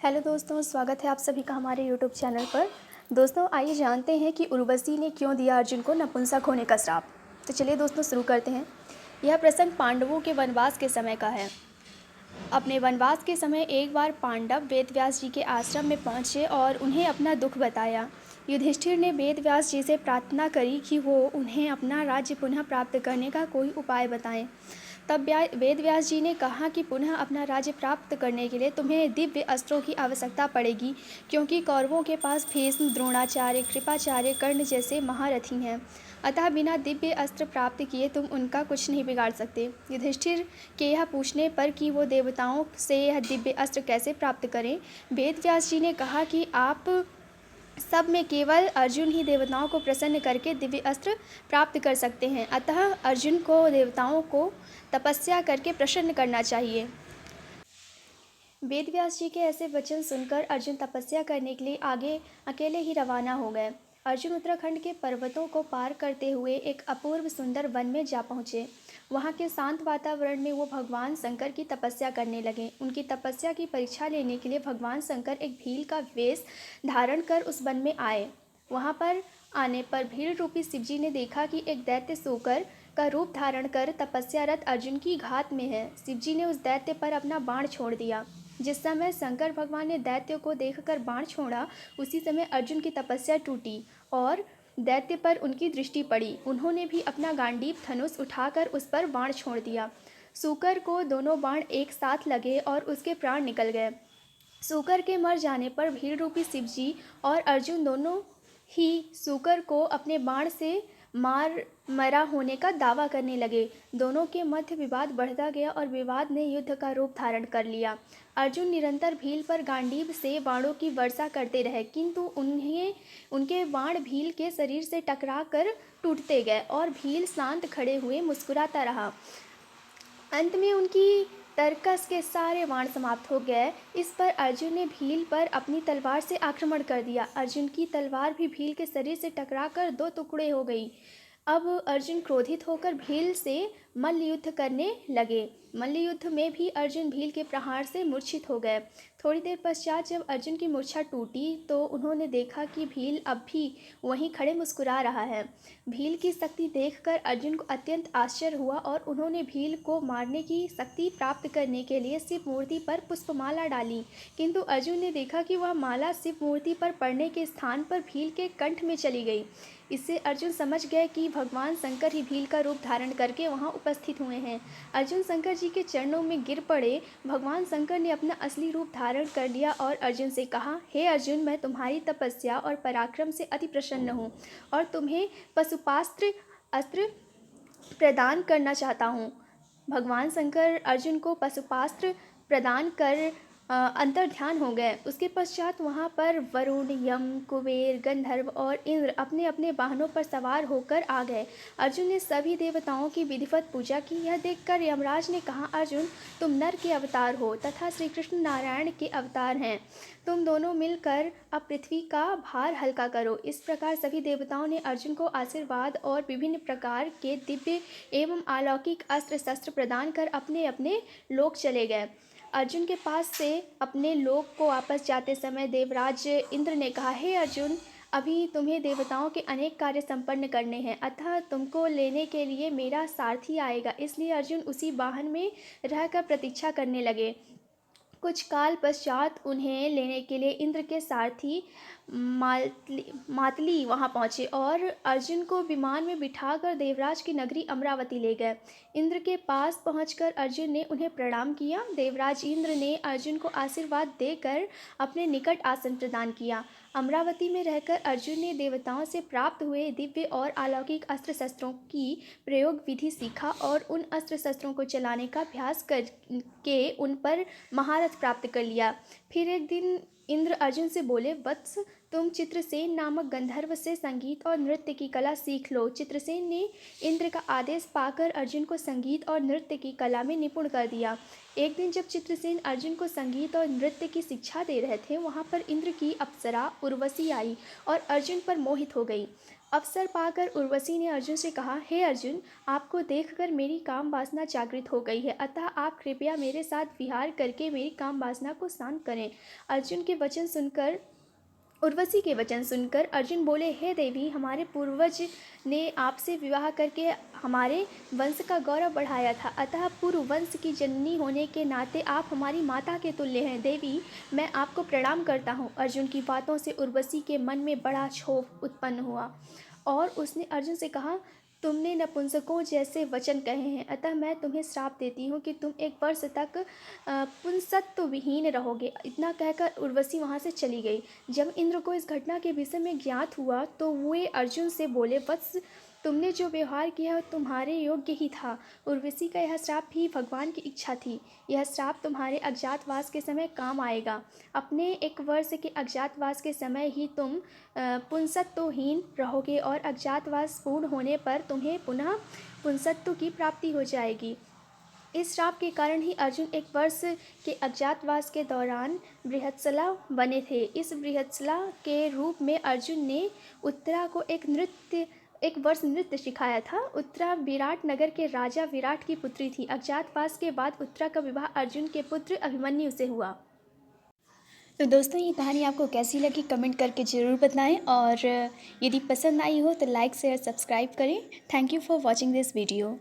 Hello दोस्तों, स्वागत है आप सभी का हमारे यूट्यूब चैनल पर। दोस्तों आइए जानते हैं कि उर्वशी ने क्यों दिया अर्जुन को नपुंसक होने का श्राप। तो चलिए दोस्तों शुरू करते हैं। यह प्रसंग पांडवों के वनवास के समय का है। अपने वनवास के समय एक बार पांडव वेदव्यास जी के आश्रम में पहुँचे और उन्हें अपना दुख बताया। युधिष्ठिर ने वेदव्यास जी से प्रार्थना करी कि वो उन्हें अपना राज्य पुनः प्राप्त करने का कोई उपाय बताएं। तब वेदव्यास जी ने कहा कि पुनः अपना राज्य प्राप्त करने के लिए तुम्हें दिव्य अस्त्रों की आवश्यकता पड़ेगी, क्योंकि कौरवों के पास भीष्म, द्रोणाचार्य, कृपाचार्य, कर्ण जैसे महारथी हैं। अतः बिना दिव्य अस्त्र प्राप्त किए तुम उनका कुछ नहीं बिगाड़ सकते। युधिष्ठिर के यह पूछने पर कि वो देवताओं से यह दिव्य अस्त्र कैसे प्राप्त करें, वेदव्यास जी ने कहा कि आप सब में केवल अर्जुन ही देवताओं को प्रसन्न करके दिव्य अस्त्र प्राप्त कर सकते हैं। अतः अर्जुन को देवताओं को तपस्या करके प्रसन्न करना चाहिए। वेदव्यास जी के ऐसे वचन सुनकर अर्जुन तपस्या करने के लिए आगे अकेले ही रवाना हो गए। अर्जुन उत्तराखंड के पर्वतों को पार करते हुए एक अपूर्व सुंदर वन में जा पहुँचे। वहाँ के शांत वातावरण में वो भगवान शंकर की तपस्या करने लगे। उनकी तपस्या की परीक्षा लेने के लिए भगवान शंकर एक भील का वेश धारण कर उस वन में आए। वहाँ पर आने पर भील रूपी शिवजी ने देखा कि एक दैत्य सूकर का रूप धारण कर तपस्यारत अर्जुन की घात में है। शिवजी ने उस दैत्य पर अपना बाण छोड़ दिया। जिस समय शंकर भगवान ने दैत्य को देखकर बाण छोड़ा, उसी समय अर्जुन की तपस्या टूटी और दैत्य पर उनकी दृष्टि पड़ी। उन्होंने भी अपना गांडीव धनुष उठाकर उस पर बाण छोड़ दिया। सूकर को दोनों बाण एक साथ लगे और उसके प्राण निकल गए। सूकर के मर जाने पर भील रूपी शिवजी और अर्जुन दोनों ही सूकर को अपने बाण से मरा होने का दावा करने लगे। दोनों के मध्य विवाद बढ़ता गया और विवाद ने युद्ध का रूप धारण कर लिया। अर्जुन निरंतर भील पर गांडीव से बाणों की वर्षा करते रहे, किंतु उनके बाण भील के शरीर से टकरा कर टूटते गए और भील शांत खड़े हुए मुस्कुराता रहा। अंत में उनकी तरकस के सारे बाण समाप्त हो गए। इस पर अर्जुन ने भील पर अपनी तलवार से आक्रमण कर दिया। अर्जुन की तलवार भी भील के शरीर से टकराकर दो टुकड़े हो गई। अब अर्जुन क्रोधित होकर भील से मल्ल युद्ध करने लगे। मल्ल युद्ध में भी अर्जुन भील के प्रहार से मूर्छित हो गए। थोड़ी देर पश्चात जब अर्जुन की मूर्छा टूटी तो उन्होंने देखा कि भील अब भी वहीं खड़े मुस्कुरा रहा है। भील की शक्ति देखकर अर्जुन को अत्यंत आश्चर्य हुआ और उन्होंने भील को मारने की शक्ति प्राप्त करने के लिए शिव मूर्ति पर पुष्पमाला डाली, किंतु अर्जुन ने देखा कि वह माला शिव मूर्ति पर पड़ने के स्थान पर भील के कंठ में चली गई। इससे अर्जुन समझ गए कि भगवान शंकर ही भील का रूप धारण करके वहां उपस्थित हुए हैं। अर्जुन शंकर जी के चरणों में गिर पड़े। भगवान शंकर ने अपना असली रूप धारण कर लिया और अर्जुन से कहा, हे अर्जुन, मैं तुम्हारी तपस्या और पराक्रम से अति प्रसन्न हूँ और तुम्हें पशुपास्त्र अस्त्र प्रदान करना चाहता हूँ। भगवान शंकर अर्जुन को पशुपास्त्र प्रदान कर अंतर्ध्यान हो गए। उसके पश्चात वहाँ पर वरुण, यम, कुबेर, गंधर्व और इंद्र अपने अपने वाहनों पर सवार होकर आ गए। अर्जुन ने सभी देवताओं की विधिवत पूजा की। यह देखकर यमराज ने कहा, अर्जुन, तुम नर के अवतार हो तथा श्री कृष्ण नारायण के अवतार हैं। तुम दोनों मिलकर अब पृथ्वी का भार हल्का करो। इस प्रकार सभी देवताओं ने अर्जुन को आशीर्वाद और विभिन्न प्रकार के दिव्य एवं अलौकिक अस्त्र शस्त्र प्रदान कर अपने अपने लोक चले गए। अर्जुन के पास से अपने लोक को वापस जाते समय देवराज इंद्र ने कहा, हे अर्जुन, अभी तुम्हें देवताओं के अनेक कार्य संपन्न करने हैं, अतः तुमको लेने के लिए मेरा सारथी आएगा। इसलिए अर्जुन उसी वाहन में रहकर प्रतीक्षा करने लगे। कुछ काल पश्चात उन्हें लेने के लिए इंद्र के सारथी मातली वहां पहुंचे और अर्जुन को विमान में बिठाकर देवराज की नगरी अमरावती ले गए। इंद्र के पास पहुंचकर अर्जुन ने उन्हें प्रणाम किया। देवराज इंद्र ने अर्जुन को आशीर्वाद देकर अपने निकट आसन प्रदान किया। अमरावती में रहकर अर्जुन ने देवताओं से प्राप्त हुए दिव्य और अलौकिक अस्त्र शस्त्रों की प्रयोग विधि सीखा और उन अस्त्र शस्त्रों को चलाने का अभ्यास करके उन पर महारथ प्राप्त कर लिया। फिर एक दिन इंद्र अर्जुन से बोले, वत्स, तुम चित्रसेन नामक गंधर्व से संगीत और नृत्य की कला सीख लो। चित्रसेन ने इंद्र का आदेश पाकर अर्जुन को संगीत और नृत्य की कला में निपुण कर दिया। एक दिन जब चित्रसेन अर्जुन को संगीत और नृत्य की शिक्षा दे रहे थे, वहाँ पर इंद्र की अप्सरा उर्वशी आई और अर्जुन पर मोहित हो गई। अवसर पाकर उर्वशी ने अर्जुन से कहा, हे अर्जुन, आपको देखकर मेरी काम वासना जागृत हो गई है, अतः आप कृपया मेरे साथ विहार करके मेरी काम वासना को शांत करें। उर्वशी के वचन सुनकर अर्जुन बोले, हे देवी, हमारे पूर्वज ने आपसे विवाह करके हमारे वंश का गौरव बढ़ाया था, अतः पूर्व वंश की जननी होने के नाते आप हमारी माता के तुल्य हैं। देवी, मैं आपको प्रणाम करता हूँ। अर्जुन की बातों से उर्वशी के मन में बड़ा क्षोभ उत्पन्न हुआ और उसने अर्जुन से कहा, तुमने नपुंसकों जैसे वचन कहे हैं, अतः मैं तुम्हें श्राप देती हूँ कि तुम 1 वर्ष तक पुंसत्व विहीन रहोगे। इतना कहकर उर्वशी वहाँ से चली गई। जब इंद्र को इस घटना के विषय में ज्ञात हुआ तो वे अर्जुन से बोले, वत्स, तुमने जो व्यवहार किया वह तुम्हारे योग्य ही था। उर्वशी का यह श्राप भी भगवान की इच्छा थी। यह श्राप तुम्हारे अज्ञातवास के समय काम आएगा। अपने 1 वर्ष के अज्ञातवास के समय ही तुम पुंसत्वहीन रहोगे और अज्ञातवास पूर्ण होने पर तुम्हें पुनः पुंसत्व की प्राप्ति हो जाएगी। इस श्राप के कारण ही अर्जुन 1 वर्ष के अज्ञातवास के दौरान बृहत्सला बने थे। इस बृहत्सला के रूप में अर्जुन ने उत्तरा को 1 वर्ष नृत्य सिखाया था। उत्तरा विराट नगर के राजा विराट की पुत्री थी। अज्ञातवास के बाद उत्तरा का विवाह अर्जुन के पुत्र अभिमन्यु से हुआ। तो दोस्तों, ये कहानी आपको कैसी लगी कमेंट करके ज़रूर बताएं और यदि पसंद आई हो तो लाइक शेयर सब्सक्राइब करें। Thank you for watching this video.